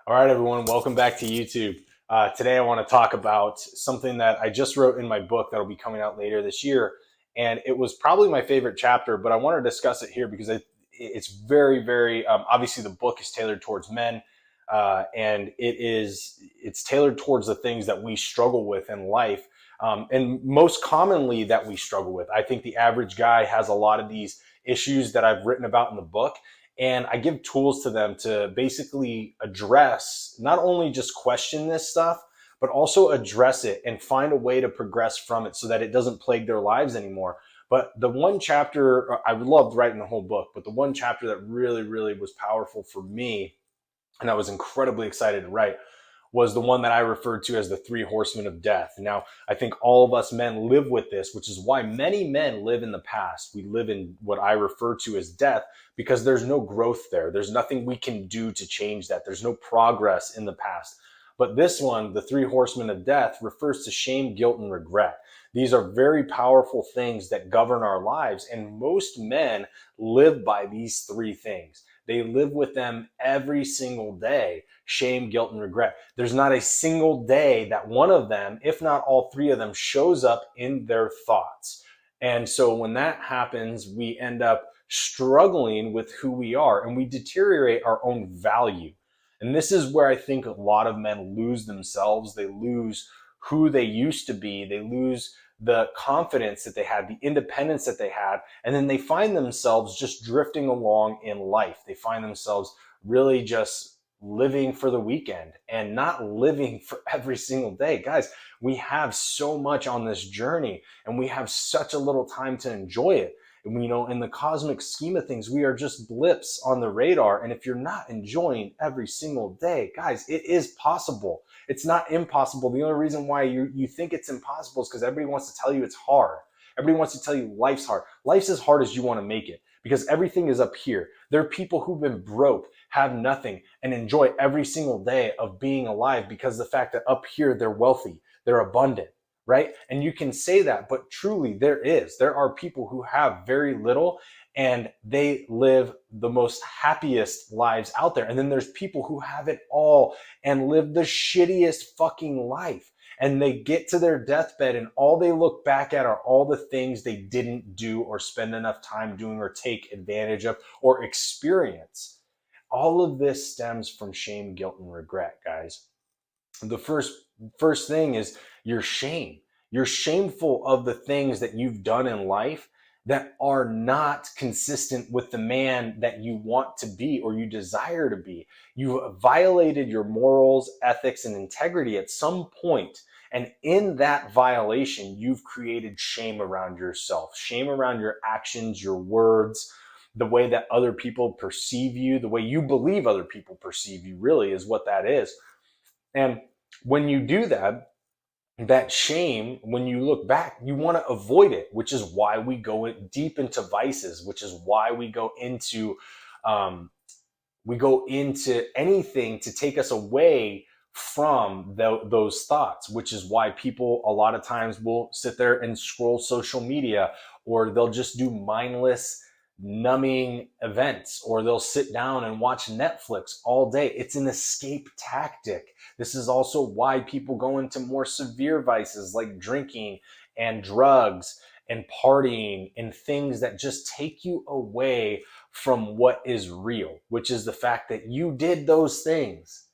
All right, everyone, welcome back to YouTube. Today, I want to talk about something that I just wrote in my book that'll be coming out later this year. And it was probably my favorite chapter, but I want to discuss it here because it's very, very obviously the book is tailored towards men, and it's tailored towards the things that we struggle with in life, and most commonly that we struggle with. I think the average guy has a lot of these issues that I've written about in the book, and I give tools to them to basically address, not only just question this stuff, but also address it and find a way to progress from it so that it doesn't plague their lives anymore. But the one chapter, I loved writing the whole book, but the one chapter that really, really was powerful for me, and I was incredibly excited to write, was the one that I referred to as the three horsemen of death. Now, I think all of us men live with this, which is why many men live in the past. We live in what I refer to as death because there's no growth there. There's nothing we can do to change that. There's no progress in the past. But this one, the three horsemen of death, refers to shame, guilt, and regret. These are very powerful things that govern our lives, and most men live by these three things. They live with them every single day: shame, guilt, and regret. There's not a single day that one of them, if not all three of them, shows up in their thoughts. And so when that happens, we end up struggling with who we are and we deteriorate our own value. And this is where I think a lot of men lose themselves. They lose who they used to be. They lose the confidence that they had, the independence that they had, and then they find themselves just drifting along in life. They find themselves really just living for the weekend and not living for every single day. Guys, we have so much on this journey and we have such a little time to enjoy it. And, in the cosmic scheme of things, we are just blips on the radar. And if you're not enjoying every single day, guys, it is possible. It's not impossible. The only reason why you think it's impossible is because everybody wants to tell you it's hard. Everybody wants to tell you life's hard. Life's as hard as you want to make it because everything is up here. There are people who've been broke, have nothing, and enjoy every single day of being alive because of the fact that up here they're wealthy, they're abundant, right? And you can say that, but truly there are people who have very little and they live the most happiest lives out there. And then there's people who have it all and live the shittiest fucking life. And they get to their deathbed and all they look back at are all the things they didn't do or spend enough time doing or take advantage of or experience. All of this stems from shame, guilt, and regret, guys. The first thing is your shame. You're shameful of the things that you've done in life that are not consistent with the man that you want to be or you desire to be. You violated your morals, ethics, and integrity at some point. And in that violation, you've created shame around yourself, shame around your actions, your words, the way that other people perceive you, the way you believe other people perceive you, really is what that is. And when you do that, that shame, when you look back, you want to avoid it, which is why we go deep into vices, which is why we go into anything to take us away from those thoughts, which is why people a lot of times will sit there and scroll social media, or they'll just do mindless numbing events, or they'll sit down and watch Netflix all day. It's an escape tactic. This is also why people go into more severe vices like drinking and drugs and partying and things that just take you away from what is real, which is the fact that you did those things.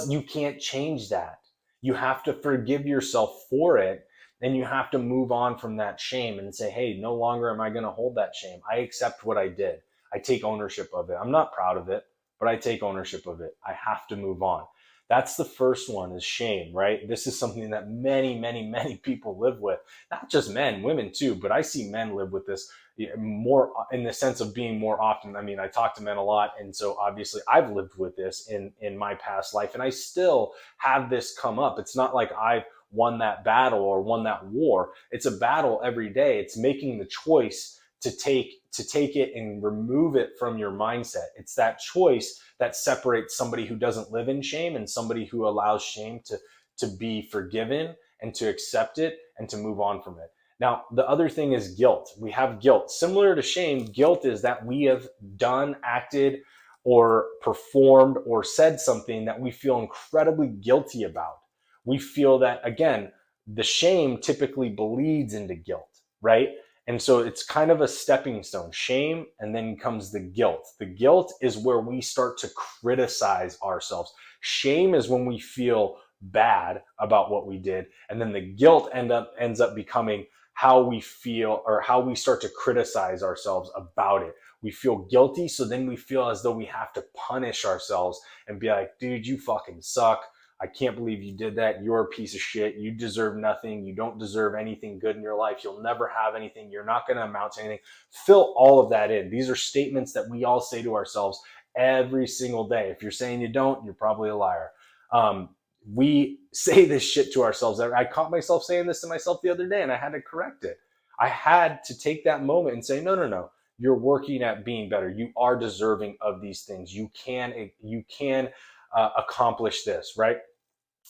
You can't change that. You have to forgive yourself for it, and you have to move on from that shame and say, hey, no longer am I going to hold that shame. I accept what I did. I take ownership of it. I'm not proud of it, but I take ownership of it. I have to move on. That's the first one, is shame, right? This is something that many, many, many people live with. Not just men, women too, but I see men live with this more in the sense of being more often. I mean, I talk to men a lot, and so obviously I've lived with this in my past life, and I still have this come up. It's not like I've won that battle or won that war. It's a battle every day. It's making the choice to take it and remove it from your mindset. It's that choice that separates somebody who doesn't live in shame and somebody who allows shame to be forgiven and to accept it and to move on from it. Now, the other thing is guilt. We have guilt. Similar to shame, guilt is that we have done, acted, or performed or said something that we feel incredibly guilty about. We feel that, again, the shame typically bleeds into guilt, right? And so it's kind of a stepping stone, shame, and then comes the guilt. The guilt is where we start to criticize ourselves. Shame is when we feel bad about what we did. And then the guilt ends up becoming how we feel, or how we start to criticize ourselves about it. We feel guilty, so then we feel as though we have to punish ourselves and be like, dude, you fucking suck. I can't believe you did that. You're a piece of shit. You deserve nothing. You don't deserve anything good in your life. You'll never have anything. You're not going to amount to anything. Fill all of that in. These are statements that we all say to ourselves every single day. If you're saying you don't, you're probably a liar. We say this shit to ourselves. I caught myself saying this to myself the other day, and I had to correct it. I had to take that moment and say, no. You're working at being better. You are deserving of these things. You can accomplish this, right?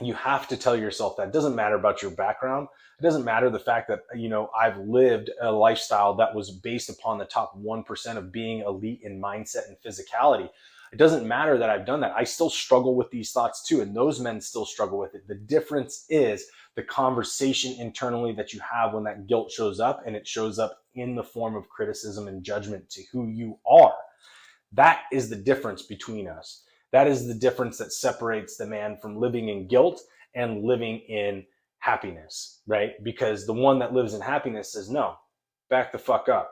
You have to tell yourself that. It doesn't matter about your background. It doesn't matter the fact that, I've lived a lifestyle that was based upon the top 1% of being elite in mindset and physicality. It doesn't matter that I've done that. I still struggle with these thoughts too, and those men still struggle with it. The difference is the conversation internally that you have when that guilt shows up, and it shows up in the form of criticism and judgment to who you are. That is the difference between us. That is the difference that separates the man from living in guilt and living in happiness, right? Because the one that lives in happiness says, no, back the fuck up.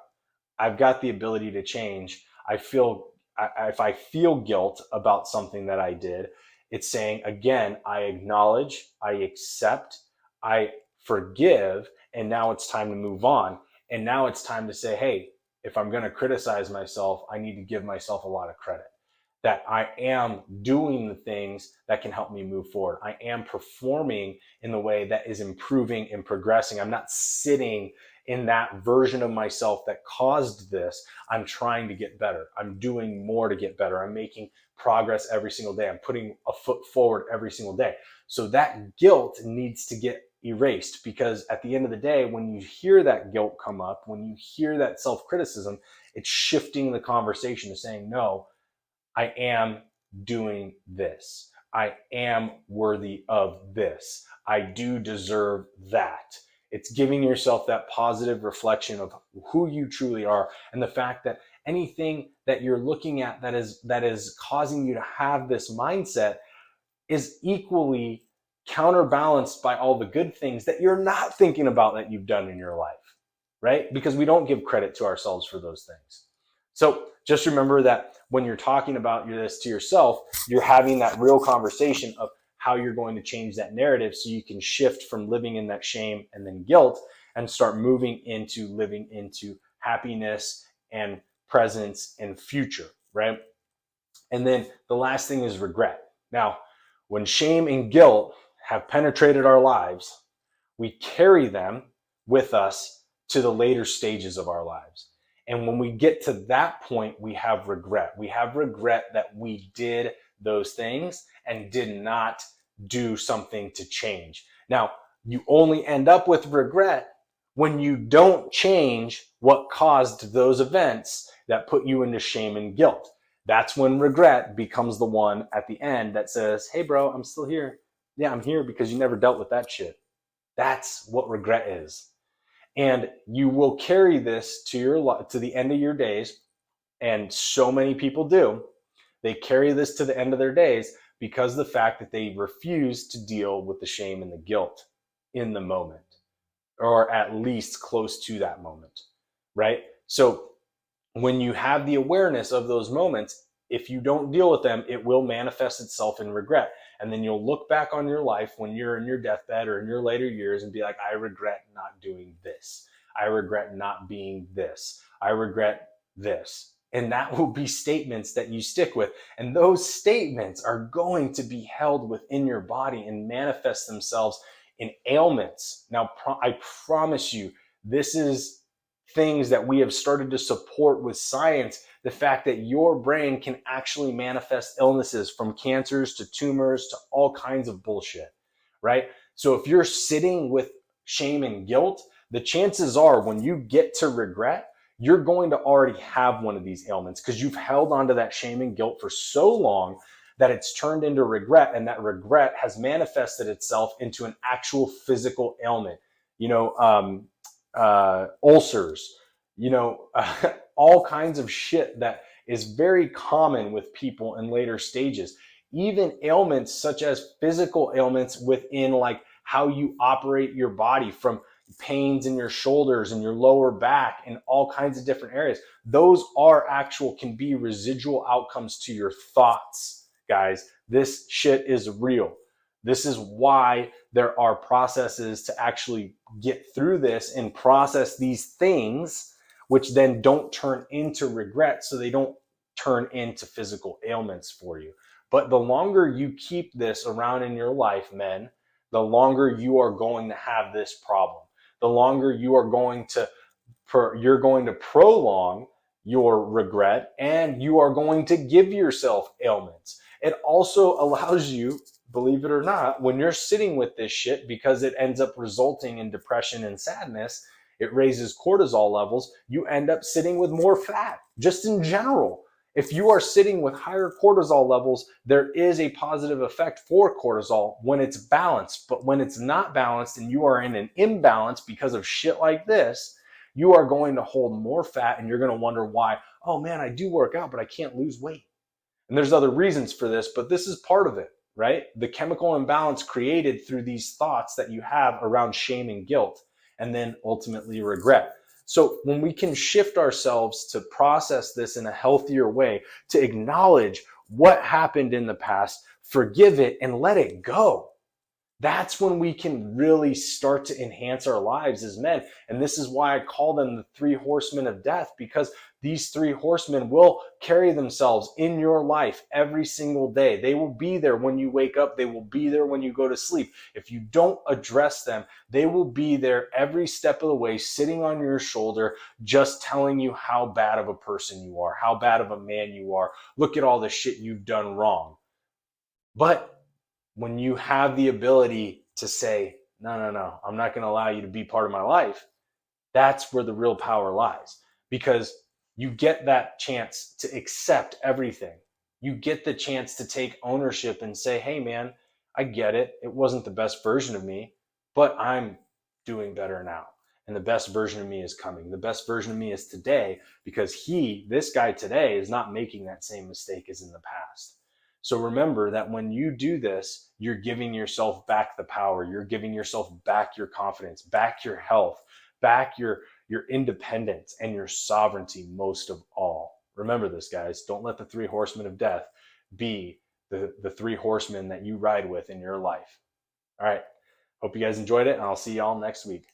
I've got the ability to change. If I feel guilt about something that I did, it's saying, again, I acknowledge, I accept, I forgive, and now it's time to move on. And now it's time to say, hey, if I'm going to criticize myself, I need to give myself a lot of credit. That I am doing the things that can help me move forward. I am performing in the way that is improving and progressing. I'm not sitting in that version of myself that caused this. I'm trying to get better. I'm doing more to get better. I'm making progress every single day. I'm putting a foot forward every single day. So that guilt needs to get erased, because at the end of the day, when you hear that guilt come up, when you hear that self-criticism, it's shifting the conversation to saying, no, I am doing this. I am worthy of this. I do deserve that. It's giving yourself that positive reflection of who you truly are, and the fact that anything that you're looking at that is causing you to have this mindset is equally counterbalanced by all the good things that you're not thinking about that you've done in your life, right? Because we don't give credit to ourselves for those things. So just remember that when you're talking about this to yourself, you're having that real conversation of how you're going to change that narrative, so you can shift from living in that shame and then guilt and start moving into living into happiness and presence and future, right? And then the last thing is regret. Now, when shame and guilt have penetrated our lives, we carry them with us to the later stages of our lives. And when we get to that point, we have regret. We have regret that we did those things and did not do something to change. Now, you only end up with regret when you don't change what caused those events that put you into shame and guilt. That's when regret becomes the one at the end that says, hey, bro, I'm still here. Yeah, I'm here because you never dealt with that shit. That's what regret is. And you will carry this to the end of your days. And so many people do. They carry this to the end of their days because of the fact that they refuse to deal with the shame and the guilt in the moment, or at least close to that moment, right? So when you have the awareness of those moments, if you don't deal with them, it will manifest itself in regret. And then you'll look back on your life when you're in your deathbed or in your later years and be like, I regret not doing this. I regret not being this. I regret this. And that will be statements that you stick with. And those statements are going to be held within your body and manifest themselves in ailments. Now, I promise you, this is things that we have started to support with science. The fact that your brain can actually manifest illnesses, from cancers to tumors to all kinds of bullshit, right? So if you're sitting with shame and guilt, the chances are when you get to regret, you're going to already have one of these ailments because you've held onto that shame and guilt for so long that it's turned into regret, and that regret has manifested itself into an actual physical ailment. Ulcers, all kinds of shit that is very common with people in later stages. Even ailments such as physical ailments within like how you operate your body, from pains in your shoulders and your lower back and all kinds of different areas. Those can be residual outcomes to your thoughts, guys. This shit is real. This is why there are processes to actually get through this and process these things, which then don't turn into regret, so they don't turn into physical ailments for you. But the longer you keep this around in your life, men, the longer you are going to have this problem. The longer you're going to prolong your regret, and you are going to give yourself ailments. It also allows you, believe it or not, when you're sitting with this shit, because it ends up resulting in depression and sadness, it raises cortisol levels, you end up sitting with more fat, just in general. If you are sitting with higher cortisol levels, there is a positive effect for cortisol when it's balanced. But when it's not balanced and you are in an imbalance because of shit like this, you are going to hold more fat, and you're going to wonder why, oh man, I do work out, but I can't lose weight. And there's other reasons for this, but this is part of it, right? The chemical imbalance created through these thoughts that you have around shame and guilt, and then ultimately regret. So when we can shift ourselves to process this in a healthier way, to acknowledge what happened in the past, forgive it, and let it go, that's when we can really start to enhance our lives as men. And this is why I call them the 3 horsemen of death, because these 3 horsemen will carry themselves in your life every single day. They will be there when you wake up. They will be there when you go to sleep. If you don't address them, they will be there every step of the way, sitting on your shoulder, just telling you how bad of a person you are, how bad of a man you are. Look at all the shit you've done wrong. But when you have the ability to say, no, I'm not going to allow you to be part of my life, that's where the real power lies, because you get that chance to accept everything. You get the chance to take ownership and say, hey man, I get it. It wasn't the best version of me, but I'm doing better now. And the best version of me is coming. The best version of me is today, because this guy today is not making that same mistake as in the past. So remember that when you do this, you're giving yourself back the power. You're giving yourself back your confidence, back your health, back your independence and your sovereignty most of all. Remember this, guys. Don't let the 3 horsemen of death be the 3 horsemen that you ride with in your life. All right. Hope you guys enjoyed it, and I'll see y'all next week.